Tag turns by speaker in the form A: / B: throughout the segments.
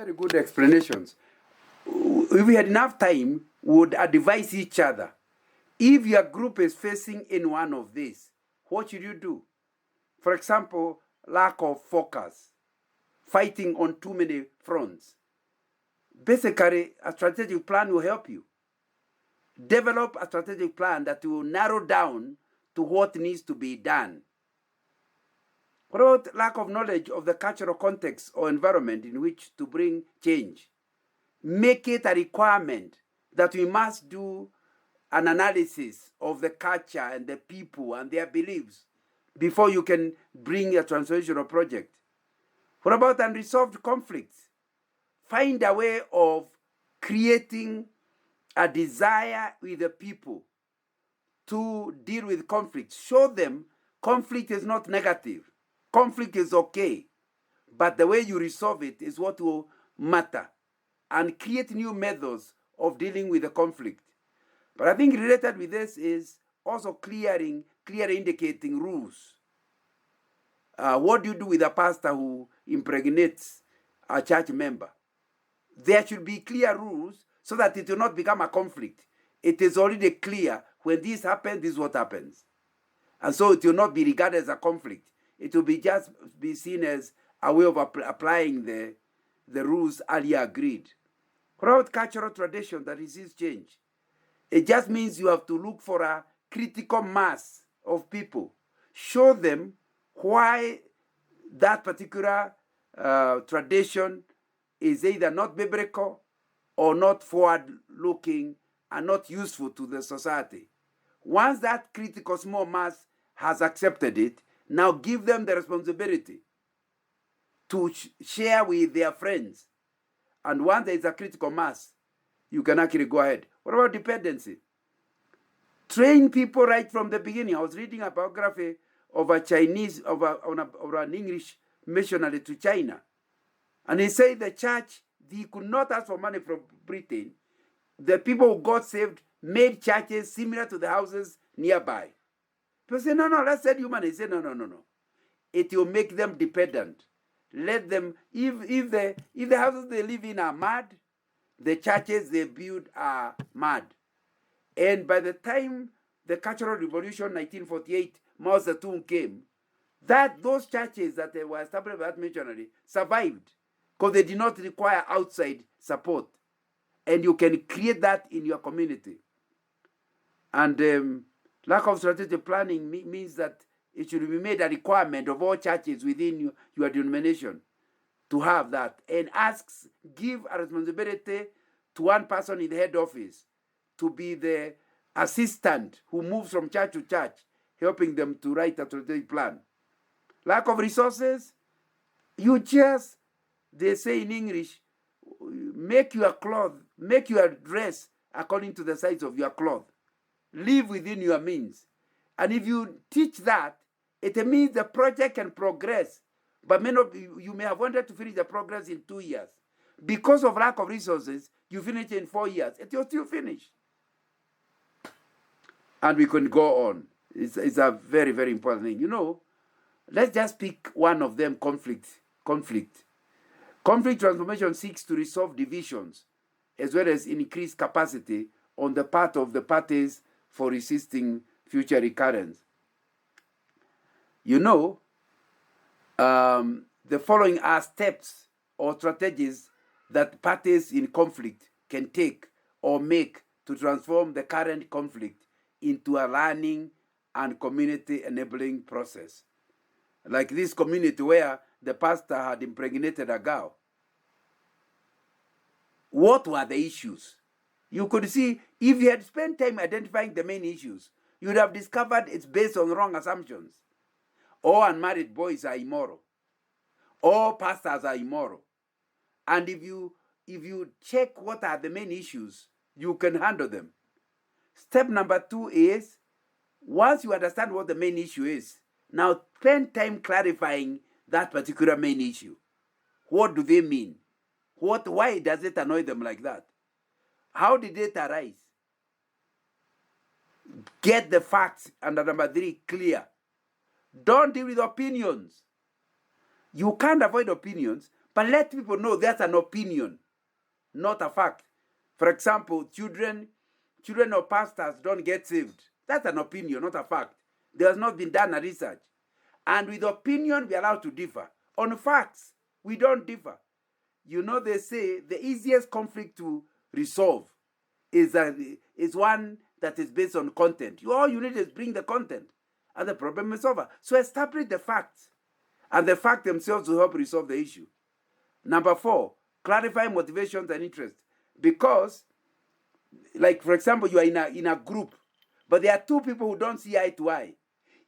A: Very good explanations. If we had enough time, we would advise each other. If your group is facing in one of these, what should you do? For example, lack of focus, fighting on too many fronts. Basically, a strategic plan will help you. Develop a strategic plan that will narrow down to what needs to be done. What about lack of knowledge of the cultural context or environment in which to bring change? Make it a requirement that we must do an analysis of the culture and the people and their beliefs before you can bring a transformational project. What about unresolved conflicts? Find a way of creating a desire with the people to deal with conflict. Show them conflict is not negative. Conflict is okay. But the way you resolve it is what will matter. And create new methods of dealing with the conflict. But I think related with this is also clearly indicating rules. What do you do with a pastor who impregnates a church member? There should be clear rules so that it will not become a conflict. It is already clear when this happens, this is what happens. And so it will not be regarded as a conflict. It will be seen as a way of applying the rules earlier agreed. What about cultural tradition that resists change? It just means you have to look for a critical mass of people. Show them why that particular tradition is either not biblical or not forward-looking and not useful to the society. Once that critical small mass has accepted it, now give them the responsibility to share with their friends. And once there is a critical mass, you can actually go ahead. What about dependency? Train people right from the beginning. I was reading a biography of a Chinese, of an English missionary to China. And he said the church, he could not ask for money from Britain. The people who got saved made churches similar to the houses nearby. People say, no, let's send you money. He said, no. It will make them dependent. Let them, if the houses they live in are mad, the churches they build are mad. And by the time the Cultural Revolution, 1948, Mao Zedong came, those churches that they were established by that missionary survived because they did not require outside support. And you can create that in your community. And lack of strategic planning means that it should be made a requirement of all churches within your denomination to have that. And give a responsibility to one person in the head office to be the assistant who moves from church to church, helping them to write a strategic plan. Lack of resources, they say in English, make your dress according to the size of your cloth. Live within your means. And if you teach that, it means the project can progress. But you may have wanted to finish the progress in 2 years. Because of lack of resources, you finish in 4 years. It will still finish. And we can go on. It's a very, very important thing. Let's just pick one of them, conflict. Conflict transformation seeks to resolve divisions as well as increase capacity on the part of the parties for resisting future recurrence. The following are steps or strategies that parties in conflict can take or make to transform the current conflict into a learning and community enabling process. Like this community where the pastor had impregnated a girl. What were the issues? You could see, if you had spent time identifying the main issues, you would have discovered it's based on wrong assumptions. All unmarried boys are immoral. All pastors are immoral. And if you check what are the main issues, you can handle them. Step number 2 is, once you understand what the main issue is, now spend time clarifying that particular main issue. What do they mean? Why does it annoy them like that? How did it arise? Get the facts. And number 3, clear. Don't deal with opinions. You can't avoid opinions, But let people know that's an opinion, not a fact. For example, children of pastors don't get saved. That's an opinion, not a fact. There has not been done a research. And with opinion, we are allowed to differ. On facts, we don't differ. You know, they say the easiest conflict to resolve is one that is based on content. All you need is bring the content, and the problem is over. So establish the facts, and the facts themselves will help resolve the issue. Number 4, clarify motivations and interests. Because, like for example, you are in a group, but there are 2 people who don't see eye to eye.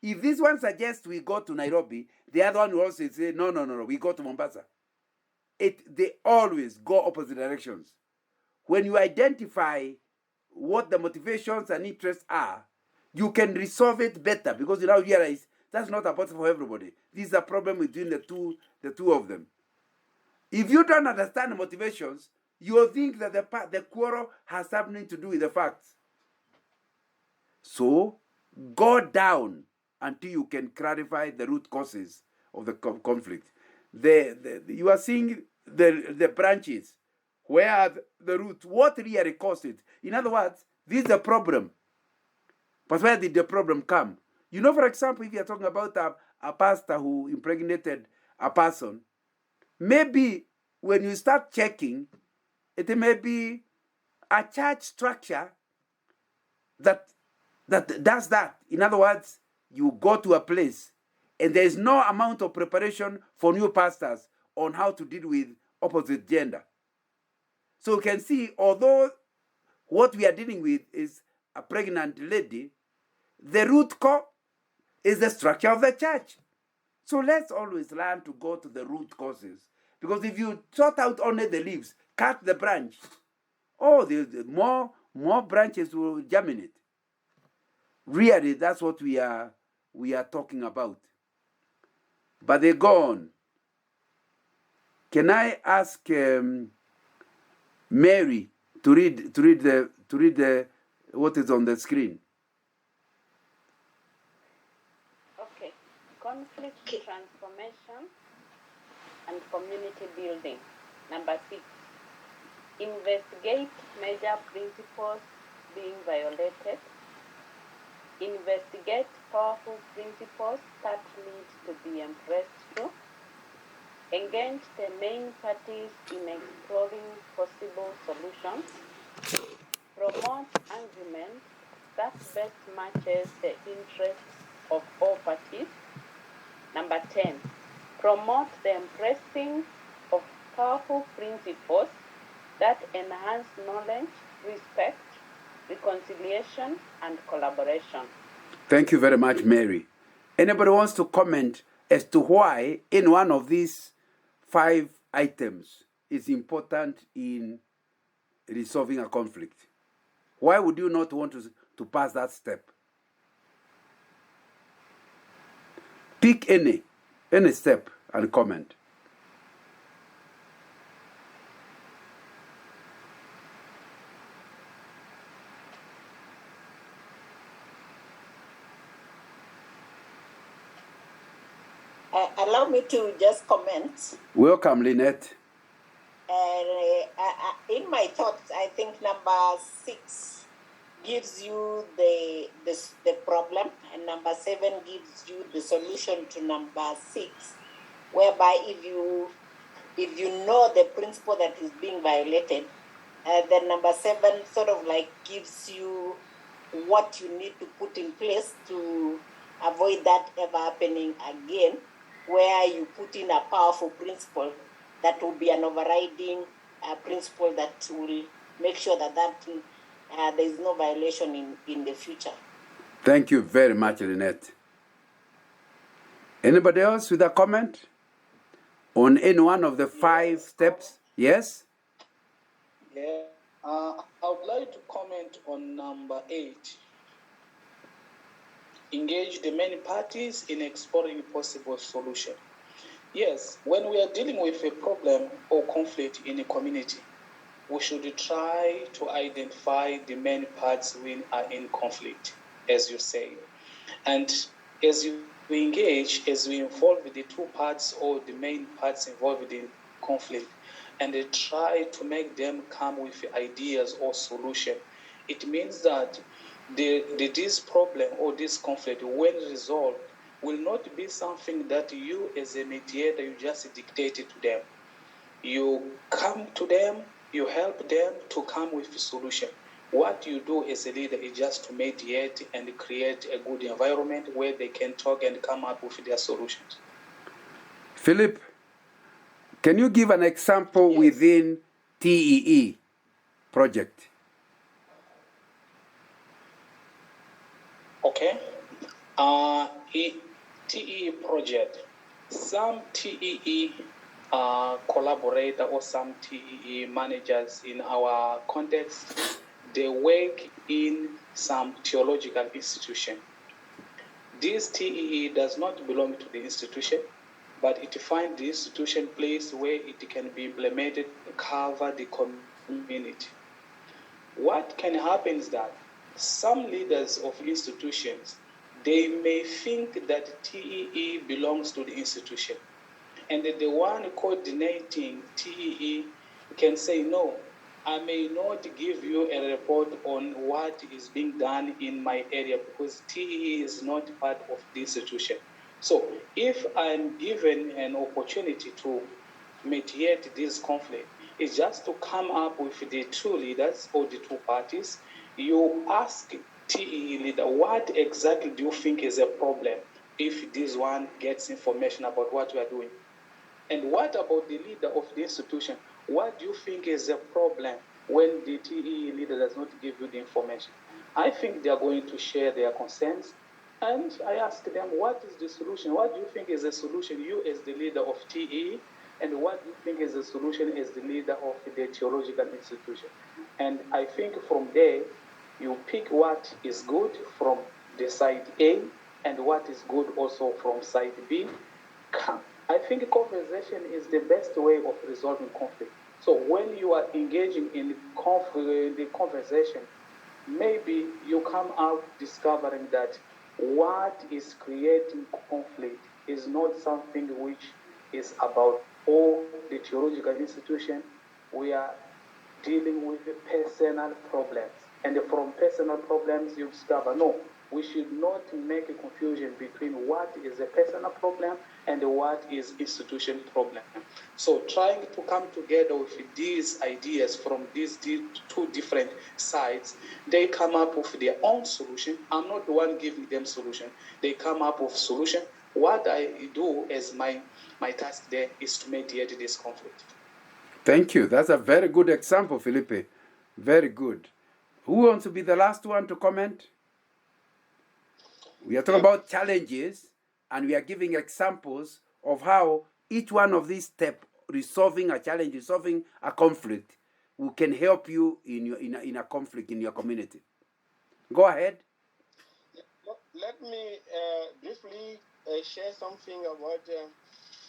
A: If this one suggests we go to Nairobi, the other one will also say, no, we go to Mombasa. They always go opposite directions. When you identify what the motivations and interests are, you can resolve it better, because you now realize that's not a problem for everybody. This is a problem between the two of them. If you don't understand the motivations, you will think that the quarrel has something to do with the facts. So go down until you can clarify the root causes of the conflict. You are seeing the branches. Where are the roots? What really caused it? In other words, this is a problem. But where did the problem come? You know, for example, if you're talking about a pastor who impregnated a person, maybe when you start checking, it may be a church structure that does that. In other words, you go to a place and there is no amount of preparation for new pastors on how to deal with opposite gender. So you can see, although what we are dealing with is a pregnant lady, the root cause is the structure of the church. So let's always learn to go to the root causes. Because if you sort out only the leaves, cut the branch, the more branches will germinate. Really, that's what we are talking about. But they go on. Can I ask Mary to read the what is on the screen?
B: Okay. Conflict transformation and community building. Number 6. Investigate major principles being violated. Investigate powerful principles that need to be embraced too. Engage the main parties in exploring possible solutions. Promote agreement that best matches the interests of all parties. Number 10. Promote the embracing of powerful principles that enhance knowledge, respect, reconciliation, and collaboration.
A: Thank you very much, Mary. Anybody wants to comment as to why in one of these 5 items is important in resolving a conflict? Why would you not want to pass that step? Pick any step and comment.
C: Allow me to just comment.
A: Welcome, Lynette.
C: In my thoughts, I think number 6 gives you the problem, and number 7 gives you the solution to number 6. Whereby, if you know the principle that is being violated, then number 7 sort of like gives you what you need to put in place to avoid that ever happening again, where you put in a powerful principle that will be an overriding principle that will make sure that there is no violation in the future.
A: Thank you very much, Lynette. Anybody else with a comment on any one of the 5 steps? Yes?
D: Yeah. I would like to comment on number 8. Engage the many parties in exploring possible solution. Yes, when we are dealing with a problem or conflict in a community, we should try to identify the main parts when are in conflict, as you say. And as we engage, as we involve the 2 parts or the main parts involved in conflict and they try to make them come with ideas or solution. It means that this problem or this conflict, when resolved, will not be something that you as a mediator, you just dictate it to them. You come to them, you help them to come with a solution. What you do as a leader is just to mediate and create a good environment where they can talk and come up with their solutions.
A: Philip, can you give an example
D: Yes.
A: within TEE project?
D: Okay. TEE project. Some TEE collaborator or some TEE managers in our context, they work in some theological institution. This TEE does not belong to the institution, but it finds the institution place where it can be implemented to cover the community. What can happen is that some leaders of institutions, they may think that TEE belongs to the institution. And the one coordinating TEE can say, no, I may not give you a report on what is being done in my area because TEE is not part of the institution. So if I'm given an opportunity to mediate this conflict, it's just to come up with the two leaders or the two parties. You ask TEE leader, what exactly do you think is a problem if this one gets information about what we are doing? And what about the leader of the institution? What do you think is a problem when the TEE leader does not give you the information? I think they are going to share their concerns. And I ask them, what is the solution? What do you think is a solution, you as the leader of TEE? And what do you think is a solution as the leader of the theological institution? And I think from there, you pick what is good from the side A and what is good also from side B. I think conversation is the best way of resolving conflict. So when you are engaging in the conversation, maybe you come out discovering that what is creating conflict is not something which is about all the theological institution. We are dealing with personal problems. And from personal problems, you discover, no, we should not make a confusion between what is a personal problem and what is institution problem. So trying to come together with these ideas from these two different sides, they come up with their own solution. I'm not the one giving them solution. They come up with solution. What I do as my task there is to mediate this conflict.
A: Thank you. That's a very good example, Felipe. Very good. Who wants to be the last one to comment? We are talking about challenges, and we are giving examples of how each one of these steps, resolving a challenge, resolving a conflict, can help you in a conflict in your community. Go ahead.
E: Let me briefly share something about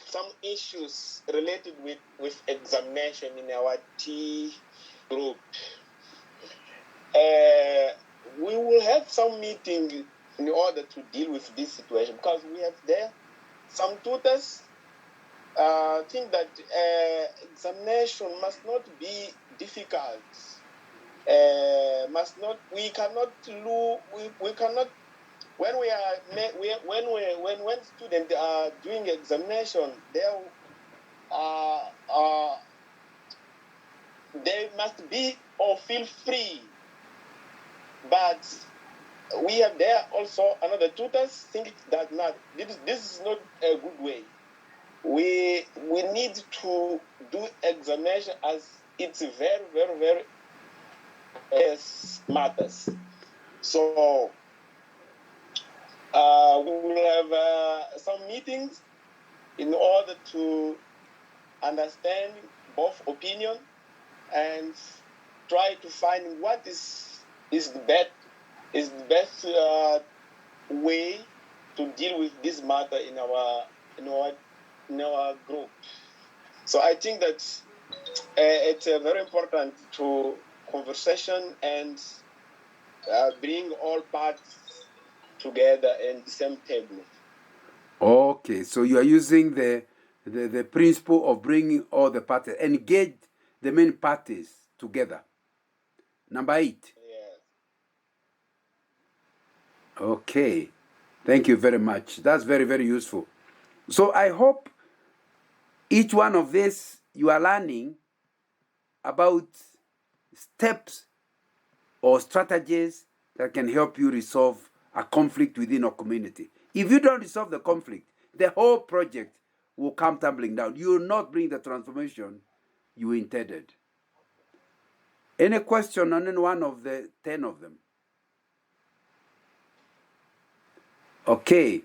E: some issues related with examination in our T group. We will have some meeting in order to deal with this situation because we have there some tutors think that examination must not be difficult. We cannot when students are doing examination, they must be or feel free. But we have there also another tutors think that not this is not a good way. We need to do examination as it's very, very, very matters. So we will have some meetings in order to understand both opinion and try to find what is the best way to deal with this matter in our group. So I think that it's very important to conversation and bring all parts together in the same table.
A: Okay, so you are using the the principle of bringing all the parties, engage the main parties together. Number 8.
E: Yes.
A: Okay. Thank you very much. That's very, very useful. So I hope each one of these you are learning about steps or strategies that can help you resolve a conflict within a community. If you don't resolve the conflict, the whole project will come tumbling down. You will not bring the transformation you intended. Any question on any one of the 10 of them? Okay.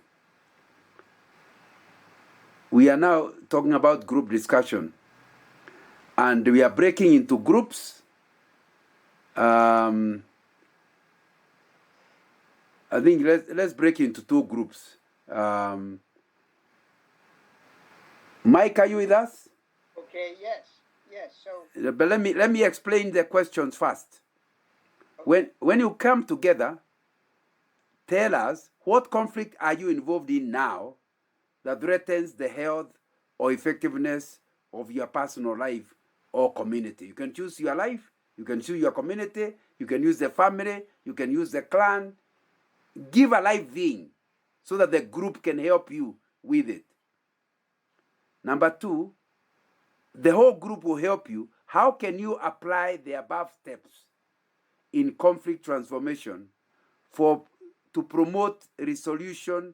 A: We are now talking about group discussion. And we are breaking into groups. I think let's break into 2 groups. Mike, are you with us?
F: Okay, yes. So,
A: But let me explain the questions first. When you come together, tell us what conflict are you involved in now that threatens the health or effectiveness of your personal life or community. You can choose your life, you can choose your community, you can use the family, you can use the clan. Give a live thing so that the group can help you with it. Number 2, the whole group will help you. How can you apply the above steps in conflict transformation to promote resolution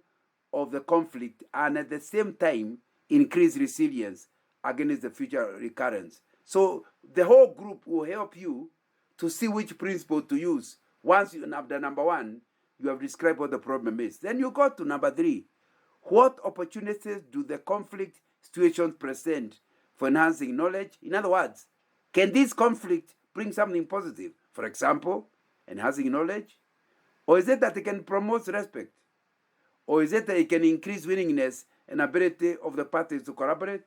A: of the conflict and at the same time increase resilience against the future recurrence? So the whole group will help you to see which principle to use. Once you have the number 1, you have described what the problem is. Then you go to number 3. What opportunities do the conflict situations present for enhancing knowledge? In other words, can this conflict bring something positive? For example, enhancing knowledge? Or is it that it can promote respect? Or is it that it can increase willingness and ability of the parties to collaborate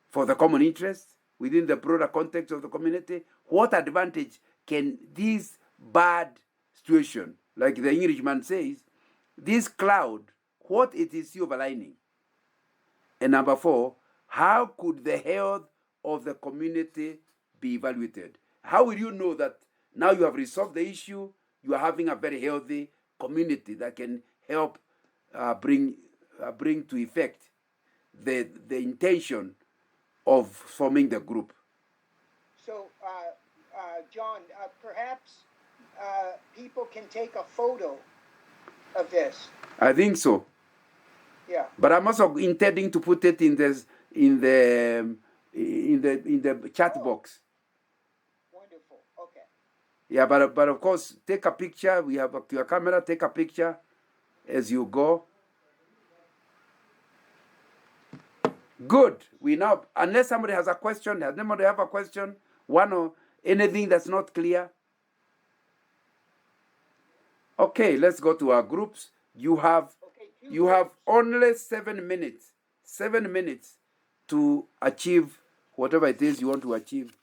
A: for the common interest within the broader context of the community? What advantage can this bad situation, like the Englishman says, this cloud, what it is silver lining? And number 4, how could the health of the community be evaluated? How will you know that now you have resolved the issue, you are having a very healthy community that can help bring to effect the intention of forming the group?
F: So John, perhaps people can take a photo of this.
A: I think so.
F: Yeah.
A: But I'm also intending to put it in the chat box.
F: Wonderful. Okay.
A: Yeah, but of course, take a picture. We have your camera. Take a picture as you go. Good. We now, unless somebody has a question, does anybody have a question? One or anything that's not clear? Okay, let's go to our groups. You have only 7 minutes. 7 minutes to achieve whatever it is you want to achieve.